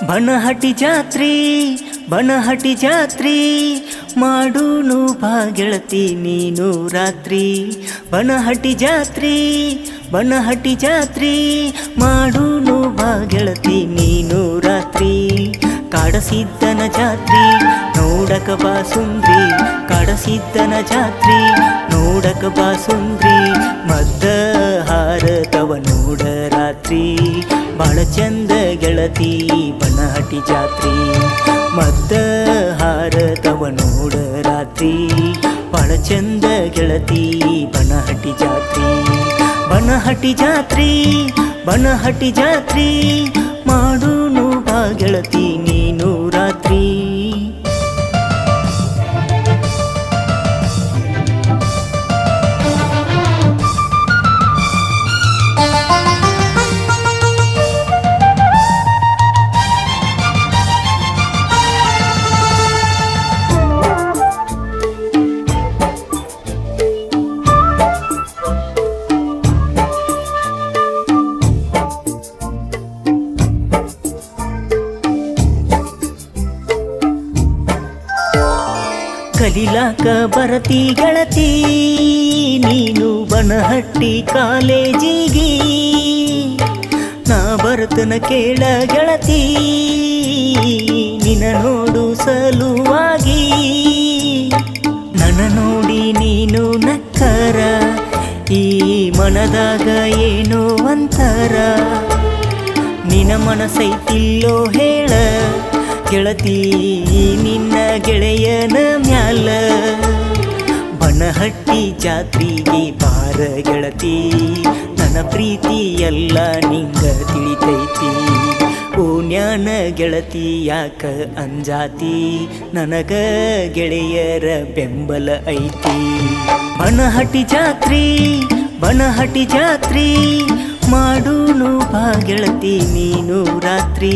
ಬನಹಟ್ಟಿ ಜಾತ್ರಿ ಬನಹಟ್ಟಿ ಜಾತ್ರಿ ಮಾಡೂನು ಬಾ ಗೆಳತಿ ನೀನು ರಾತ್ರಿ ಬನಹಟ್ಟಿ ಜಾತ್ರಿ ಬನಹಟ್ಟಿ ಜಾತ್ರಿ ಮಾಡೂನು ಬಾ ಗೆಳತಿ ನೀನು ರಾತ್ರಿ ಕಾಡಸಿದ್ದನ ಜಾತ್ರಿ ನೋಡಕ ಬಾ ಸುಂದ್ರಿ ಕಾಡಸಿದ್ದನ ಜಾತ್ರಿ ನೋಡಕ ಬಾ ಸುಂದ್ರಿ ಮದ್ದ ಹಾರತವ ನೋಡ ರಾತ್ರಿ ಬಾಳ ಚಂದ ಗೆಳತಿ ಬನಹಟ್ಟಿ ಜಾತ್ರಿ ಮದ್ದ ಹಾರತವ ನೋಡ ರಾತ್ರಿ ಬಾಳ ಚಂದ ಗೆಳತಿ ಬನಹಟ್ಟಿ ಜಾತ್ರಿ ಬನಹಟ್ಟಿ ಜಾತ್ರಿ ಬನಹಟ್ಟಿ ಜಾತ್ರಿ ಮಾಡೂನು ಬಾ ಗೆಳತಿ ನೀನು ರಾತ್ರಿ ಕಲಿಲಾಕ ಬರತಿ ಗೆಳತಿ ನೀನು ಬನಹಟ್ಟಿ ಕಾಲೇಜಿಗೆ ನಾ ಬರ್ತನ ಕೇಳ ಗೆಳತಿ ನಿನ ನೋಡು ಸಲುವಾಗಿ ನನ್ನ ನೋಡಿ ನೀನು ನಕ್ಕರ ಈ ಮನದಾಗ ಏನೋ ಒಂಥರ ನಿನ ಮನಸೈತಿಲ್ಲೋ ಹೇಳ ಗೆಳತಿ ನಿನ್ನ ಗೆಳೆಯನ ಮ್ಯಾಲ ಬನಹಟ್ಟಿ ಜಾತ್ರೆಗೆ ಬಾರ ಗೆಳತಿ ನನ್ನ ಪ್ರೀತಿ ಎಲ್ಲ ನಿಂಗ ತಿಳಿತೈತಿ ಓ ನ್ಯಾನ ಗೆಳತಿ ಯಾಕ ಅಂಜಾತಿ ನನಗ ಗೆಳೆಯರ ಬೆಂಬಲ ಐತಿ ಬನಹಟ್ಟಿ ಜಾತ್ರಿ ಬನಹಟ್ಟಿ ಜಾತ್ರಿ ಮಾಡೂನು ಬಾ ಗೆಳತಿ ನೀನು ರಾತ್ರಿ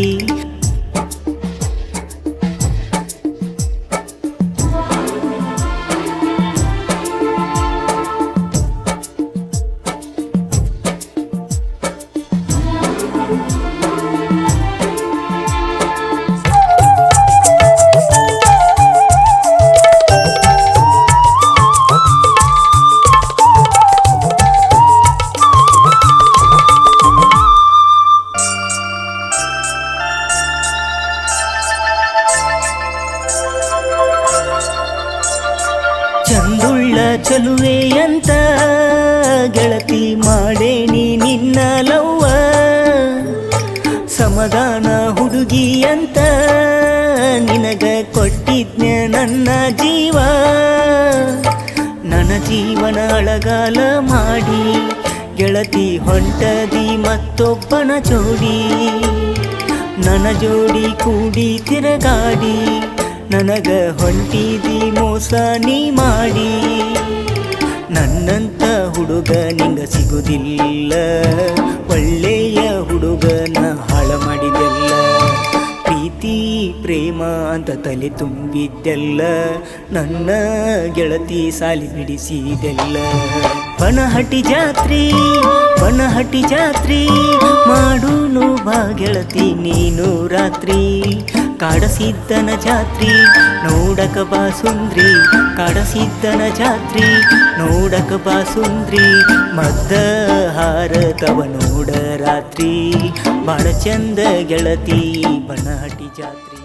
ಚಂದುಳ್ಳ ಚಲುವೆ ಅಂತ ಗೆಳತಿ ಮಾಡೇನಿ ನಿನ್ನ ಲವ್ವ ಸಮಾಧಾನ ಹುಡುಗಿ ಅಂತ ನಿನಗ ಕೊಟ್ಟಿದ್ನ ನನ್ನ ಜೀವ ನನ್ನ ಜೀವನ ಅಳಗಾಲ ಮಾಡಿ ಗೆಳತಿ ಹೊಂಟದಿ ಮತ್ತೊಬ್ಬನ ಜೋಡಿ ನನ್ನ ಜೋಡಿ ಕೂಡಿ ತಿರುಗಾಡಿ ನನಗ ಹೊಂಟಿದಿ ಮೋಸ ನೀ ಮಾಡಿ ನನ್ನಂತ ಹುಡುಗ ನಿಂಗ ಸಿಗುದಿಲ್ಲ ಒಳ್ಳೆಯ ಹುಡುಗನ ಹಾಳ ಮಾಡಿದೆಲ್ಲ ಪ್ರೀತಿ ಪ್ರೇಮ ಅಂತ ತಲೆ ತುಂಬಿದ್ದೆಲ್ಲ ನನ್ನ ಗೆಳತಿ ಸಾಲಿ ಬಿಡಿಸಿದೆಲ್ಲ ಬನಹಟ್ಟಿ ಜಾತ್ರಿ ಬನಹಟ್ಟಿ ಜಾತ್ರಿ ಮಾಡೂನು ಬಾ ಗೆಳತಿ ನೀನು ರಾತ್ರಿ ಕಾಡಸಿದ್ದನ ಜಾತ್ರಿ ನೋಡಕ ಬಾ ಸುಂದ್ರಿ ಕಾಡಸಿದ್ದನ ಜಾತ್ರಿ ನೋಡಕ ಬಾ ಸುಂದ್ರಿ ಮದ್ದ ಹಾರತವ ನೋಡ ರಾತ್ರಿ ಬಾಳ ಚಂದ ಗೆಳತಿ ಬನಹಟ್ಟಿ ಜಾತ್ರಿ